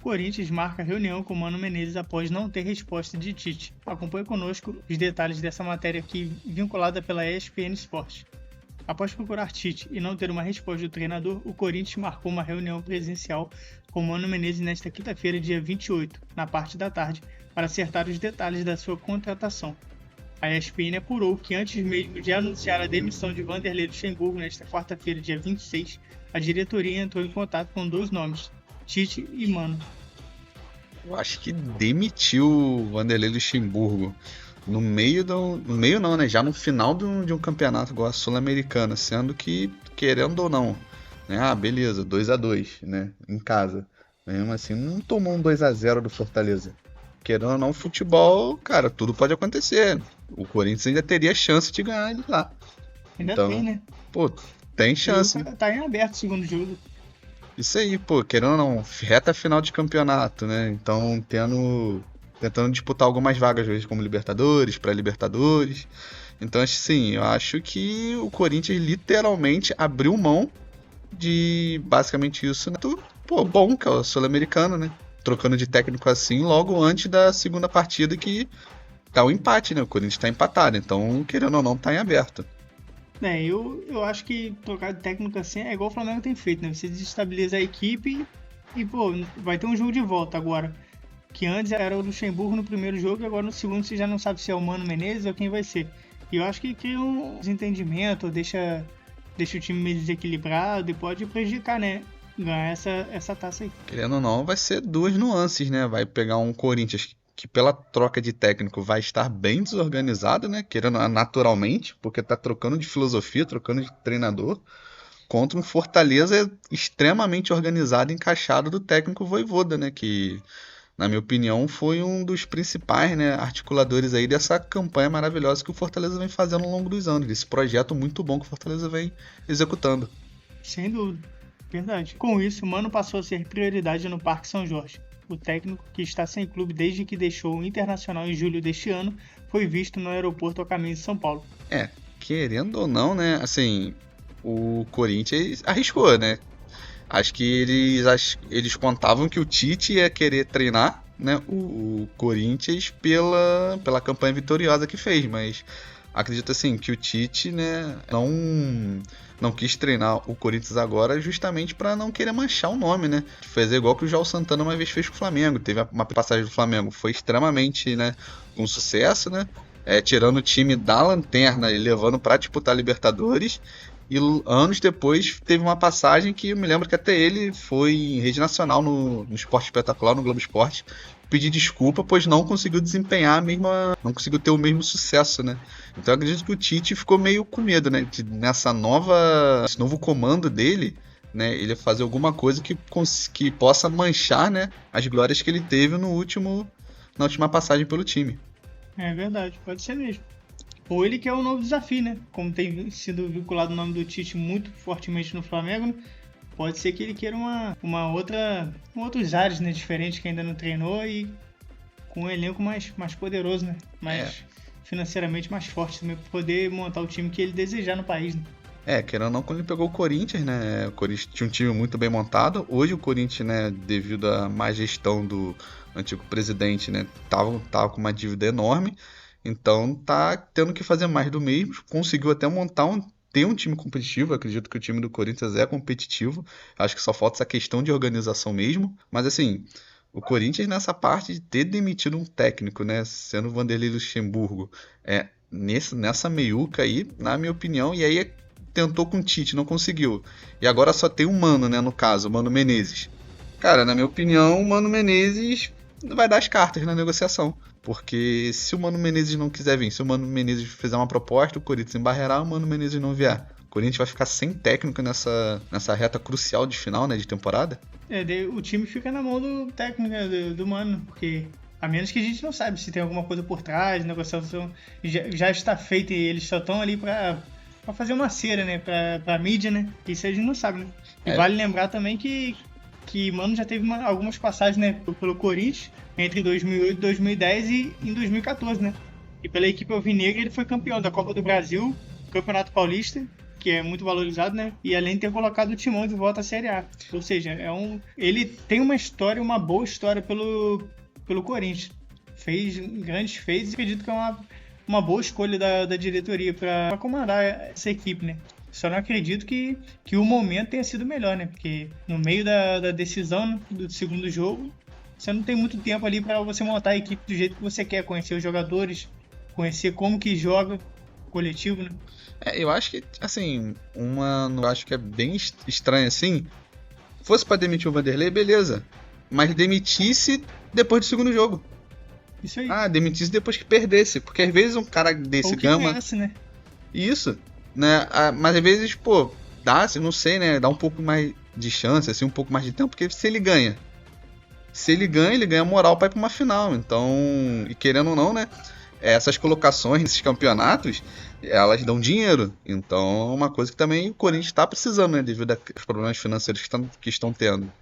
Corinthians marca reunião com Mano Menezes após não ter resposta de Tite. Acompanhe conosco os detalhes dessa matéria aqui vinculada pela ESPN Sport. Após procurar Tite e não ter uma resposta do treinador, o Corinthians marcou uma reunião presencial com Mano Menezes nesta quinta-feira, dia 28, na parte da tarde, para acertar os detalhes da sua contratação. A ESPN apurou que antes mesmo de anunciar a demissão de Vanderlei Luxemburgo nesta quarta-feira, dia 26, a diretoria entrou em contato com dois nomes, Tite e Mano. Eu acho que demitiu o Vanderlei Luxemburgo no meio não, né? Já no final de um campeonato igual a Sul-Americana, sendo que, querendo ou não, né? Beleza, 2-2, né? Em casa. Mesmo assim, não tomou um 2-0 do Fortaleza. Querendo ou não, futebol, cara, tudo pode acontecer. O Corinthians ainda teria chance de ganhar ele lá. Ainda então, tem, né? Pô, tem chance. Né? Tá em aberto o segundo jogo. Isso aí, pô, querendo ou não, reta final de campeonato, né? Então, tentando disputar algumas vagas, às vezes, como Libertadores, pré-Libertadores. Então, assim, eu acho que o Corinthians literalmente abriu mão de basicamente isso, né? Pô, bom, que é o Sul-Americano, né? Trocando de técnico assim, logo antes da segunda partida que tá o empate, né? O Corinthians tá empatado, então, querendo ou não, tá em aberto. Eu acho que trocar de técnico assim é igual o Flamengo tem feito, né? Você desestabiliza a equipe e, pô, vai ter um jogo de volta agora. Que antes era o Luxemburgo no primeiro jogo e agora no segundo você já não sabe se é o Mano Menezes ou quem vai ser. E eu acho que cria um desentendimento, deixa o time meio desequilibrado e pode prejudicar, né? Ganhar essa taça aí. Querendo ou não, vai ser duas nuances, né? Vai pegar um Corinthians que pela troca de técnico vai estar bem desorganizado, né? Querendo naturalmente, porque tá trocando de filosofia, trocando de treinador, contra um Fortaleza extremamente organizado e encaixado do técnico Vojvoda, né? Que, na minha opinião, foi um dos principais, né, articuladores aí dessa campanha maravilhosa que o Fortaleza vem fazendo ao longo dos anos, desse projeto muito bom que o Fortaleza vem executando. Sem dúvida, verdade. Com isso, o Mano passou a ser prioridade no Parque São Jorge. O técnico, que está sem clube desde que deixou o Internacional em julho deste ano, foi visto no aeroporto a caminho de São Paulo. Querendo ou não, né, assim, o Corinthians arriscou, né? Acho que eles contavam que o Tite ia querer treinar, né, o Corinthians pela campanha vitoriosa que fez, mas acredito assim que o Tite, né, não quis treinar o Corinthians agora justamente para não querer manchar o nome, né? Fazer igual que o João Santana uma vez fez com o Flamengo. Teve uma passagem do Flamengo, foi extremamente, né, com sucesso, né? Tirando o time da lanterna e levando para disputar Libertadores. E anos depois teve uma passagem que eu me lembro que até ele foi em rede nacional no Esporte Espetacular, no Globo Esporte, pedir desculpa, pois não conseguiu desempenhar não conseguiu ter o mesmo sucesso, né? Então eu acredito que o Tite ficou meio com medo, né? De esse novo comando dele, né? Ele fazer alguma coisa que possa manchar, né, as glórias que ele teve na última passagem pelo time. É verdade, pode ser mesmo. Ou ele quer um novo desafio, né? Como tem sido vinculado o nome do Tite muito fortemente no Flamengo, né? Pode ser que ele queira outros ares, né? Diferentes que ainda não treinou e com um elenco mais poderoso, né? Financeiramente mais forte também, para poder montar o time que ele desejar no país, né? Querendo ou não, quando ele pegou o Corinthians, né? O Corinthians tinha um time muito bem montado. Hoje o Corinthians, né, devido à má gestão do antigo presidente, né, tava com uma dívida enorme. Então tá tendo que fazer mais do mesmo. Conseguiu até ter um time competitivo. Eu acredito que o time do Corinthians é competitivo. Acho que só falta essa questão de organização mesmo. Mas assim, o Corinthians nessa parte de ter demitido um técnico, né, sendo o Vanderlei Luxemburgo, nessa meiuca aí, na minha opinião, e aí tentou com o Tite, não conseguiu. E agora só tem um Mano, né, no caso, o Mano Menezes. Cara, na minha opinião, o Mano Menezes vai dar as cartas na negociação. Porque se o Mano Menezes não quiser vir, se o Mano Menezes fizer uma proposta, o Corinthians embarrear, o Mano Menezes não vier. O Corinthians vai ficar sem técnico nessa reta crucial de final, né, de temporada. O time fica na mão do técnico, né, do Mano, porque a menos que a gente não sabe se tem alguma coisa por trás, negociação já está feita e eles só estão ali para fazer uma cera, né, pra mídia, né, isso a gente não sabe, né. E vale lembrar também que Mano já teve algumas passagens, né, pelo Corinthians entre 2008 e 2010 e em 2014, né? E pela equipe alvinegra ele foi campeão da Copa do Brasil, Campeonato Paulista que é muito valorizado, né? E além de ter colocado o Timão de volta à Série A. Ou seja, ele tem uma boa história pelo Corinthians. Fez grandes feitos e acredito que é uma boa escolha da diretoria para comandar essa equipe, né? Só não acredito que o momento tenha sido melhor, né? Porque no meio da decisão do segundo jogo, você não tem muito tempo ali para você montar a equipe do jeito que você quer, conhecer os jogadores, conhecer como que joga coletivo, né? Eu acho que, assim, eu acho que é bem estranho, assim. Fosse pra demitir o Vanderlei, beleza. Mas demitisse depois do segundo jogo. Isso aí. Demitisse depois que perdesse. Porque às vezes um cara desse gama... Conhece, né? Isso, né? Mas às vezes, não sei, né? Dá um pouco mais de chance, assim, um pouco mais de tempo. Porque se ele ganha, ele ganha moral pra ir pra uma final. Então, e querendo ou não, né? Essas colocações nesses campeonatos, elas dão dinheiro. Então é uma coisa que também o Corinthians está precisando, né? Devido aos problemas financeiros que estão tendo.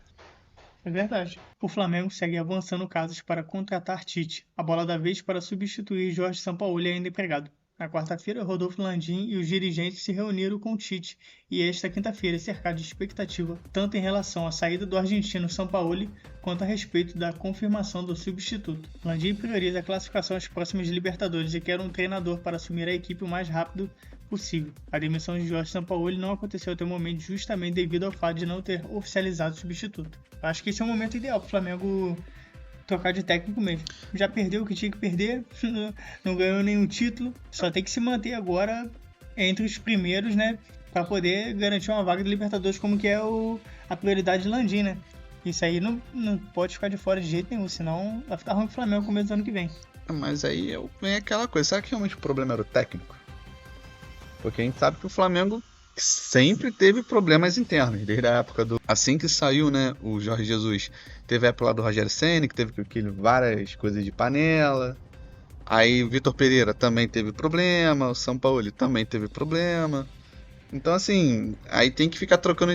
É verdade. O Flamengo segue avançando casos para contratar Tite. A bola da vez para substituir Jorge Sampaoli ainda empregado. Na quarta-feira, Rodolfo Landim e os dirigentes se reuniram com Tite e esta quinta-feira é cercado de expectativa, tanto em relação à saída do argentino Sampaoli, quanto a respeito da confirmação do substituto. Landim prioriza a classificação às próximas Libertadores e quer um treinador para assumir a equipe o mais rápido possível. A demissão de Jorge Sampaoli não aconteceu até o momento justamente devido ao fato de não ter oficializado o substituto. Acho que esse é o momento ideal para o Flamengo trocar de técnico mesmo. Já perdeu o que tinha que perder, não ganhou nenhum título, só tem que se manter agora entre os primeiros, né, para poder garantir uma vaga de Libertadores, como que é a prioridade de Landim, né? Isso aí não pode ficar de fora de jeito nenhum, senão vai ficar ruim pro Flamengo no começo do ano que vem. Mas aí vem aquela coisa, será que realmente o problema era o técnico? Porque a gente sabe que o Flamengo sempre teve problemas internos, desde a época assim que saiu, né, o Jorge Jesus, teve a época lá do Rogério Ceni, que teve várias coisas de panela, aí o Vitor Pereira também teve problema, o Sampaoli também teve problema, então assim, aí tem que ficar trocando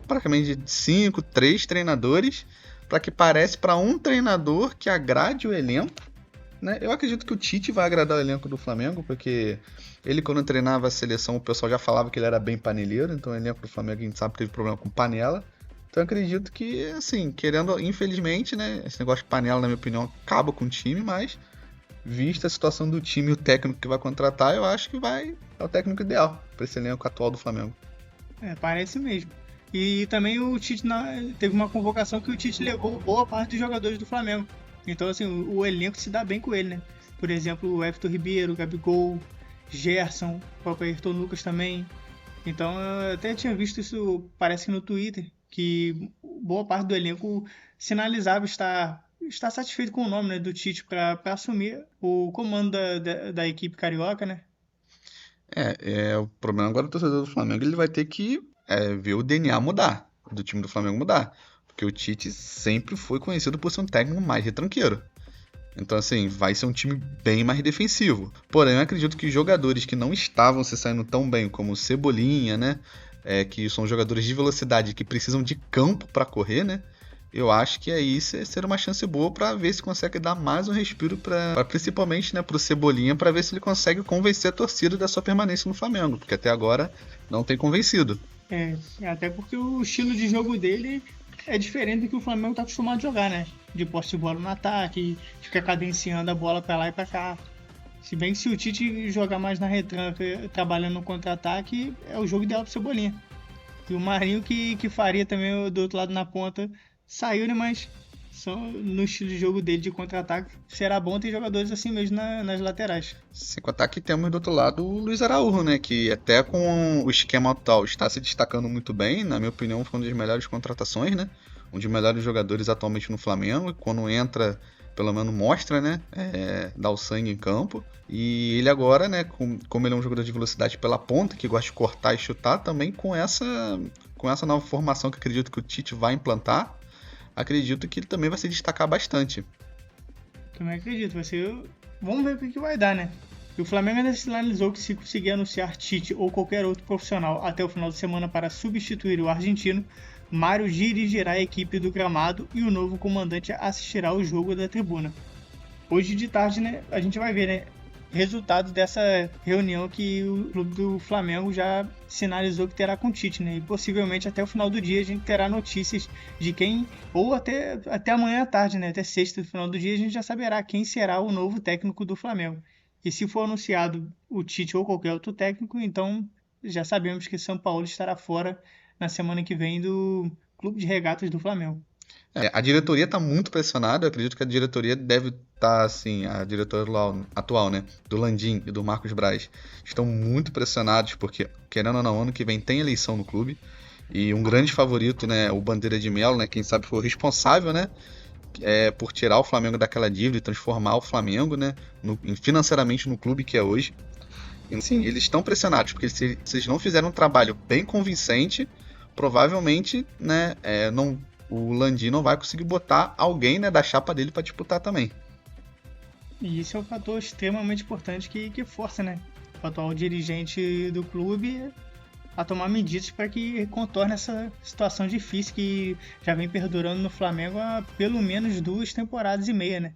praticamente de 5, 3 treinadores, para que pareça para um treinador que agrade o elenco, né? Eu acredito que o Tite vai agradar o elenco do Flamengo, porque ele, quando treinava a seleção, o pessoal já falava que ele era bem paneleiro, então o elenco do Flamengo, a gente sabe que teve problema com panela. Então eu acredito que, assim, infelizmente, né, esse negócio de panela, na minha opinião, acaba com o time, mas vista a situação do time e o técnico que vai contratar, eu acho que é o técnico ideal para esse elenco atual do Flamengo. Parece mesmo. E também o Tite teve uma convocação que o Tite levou boa parte dos jogadores do Flamengo. Então, assim, o elenco se dá bem com ele, né? Por exemplo, o Everton Ribeiro, Gabigol, Gerson, o próprio Ayrton Lucas também. Então, eu até tinha visto isso, parece que no Twitter, que boa parte do elenco sinalizava estar satisfeito com o nome, né, do Tite para assumir o comando da equipe carioca, né? O problema agora do torcedor do Flamengo, ele vai ter que ver o DNA mudar, do time do Flamengo mudar. Porque o Tite sempre foi conhecido por ser um técnico mais retranqueiro. Então, assim, vai ser um time bem mais defensivo. Porém, eu acredito que jogadores que não estavam se saindo tão bem, como o Cebolinha, né? Que são jogadores de velocidade que precisam de campo para correr, né? Eu acho que aí será uma chance boa para ver se consegue dar mais um respiro principalmente, né, pro Cebolinha, para ver se ele consegue convencer a torcida da sua permanência no Flamengo, porque até agora não tem convencido. Até porque o estilo de jogo dele é diferente do que o Flamengo está acostumado a jogar, né? De posse de bola no ataque, fica cadenciando a bola para lá e para cá. Se bem que se o Tite jogar mais na retranca, trabalhando no contra-ataque, é o jogo ideal pro Cebolinha. E o Marinho que faria também do outro lado na ponta saiu, né? Mas só no estilo de jogo dele de contra-ataque será bom ter jogadores assim mesmo nas laterais. Sem contar que temos do outro lado o Luiz Araújo, né? Que até com o esquema atual está se destacando muito bem. Na minha opinião, foi uma das melhores contratações, né? Um dos melhores jogadores atualmente no Flamengo. Quando entra, pelo menos mostra, né? Dá o sangue em campo. E ele agora, né? Como ele é um jogador de velocidade pela ponta, que gosta de cortar e chutar, também com essa nova formação que acredito que o Tite vai implantar, acredito que ele também vai se destacar bastante. Também acredito, vai ser... Vamos ver o que vai dar, né? E o Flamengo ainda sinalizou que se conseguir anunciar Tite ou qualquer outro profissional até o final de semana para substituir o argentino, Mário dirigirá a equipe do gramado e o novo comandante assistirá ao jogo da tribuna. Hoje de tarde, né, a gente vai ver, né, resultado dessa reunião que o clube do Flamengo já sinalizou que terá com o Tite, né? E possivelmente até o final do dia a gente terá notícias de quem, ou até amanhã à tarde, né? Até sexta do final do dia a gente já saberá quem será o novo técnico do Flamengo. E se for anunciado o Tite ou qualquer outro técnico, então já sabemos que São Paulo estará fora na semana que vem do Clube de Regatas do Flamengo. A diretoria está muito pressionada. Eu acredito que a diretoria deve estar, assim, a diretoria atual, né, do Landim e do Marcos Braz, estão muito pressionados porque, querendo ou não, ano que vem tem eleição no clube. E um grande favorito, né, o Bandeira de Melo, né, quem sabe foi o responsável, né, por tirar o Flamengo daquela dívida e transformar o Flamengo, né, financeiramente no clube que é hoje. E, assim, eles estão pressionados porque se eles não fizerem um trabalho bem convincente, provavelmente, né, o Landim não vai conseguir botar alguém, né, da chapa dele para disputar também. E isso é um fator extremamente importante que força, né, o atual dirigente do clube a tomar medidas para que contorne essa situação difícil que já vem perdurando no Flamengo há pelo menos 2 temporadas e meia, né?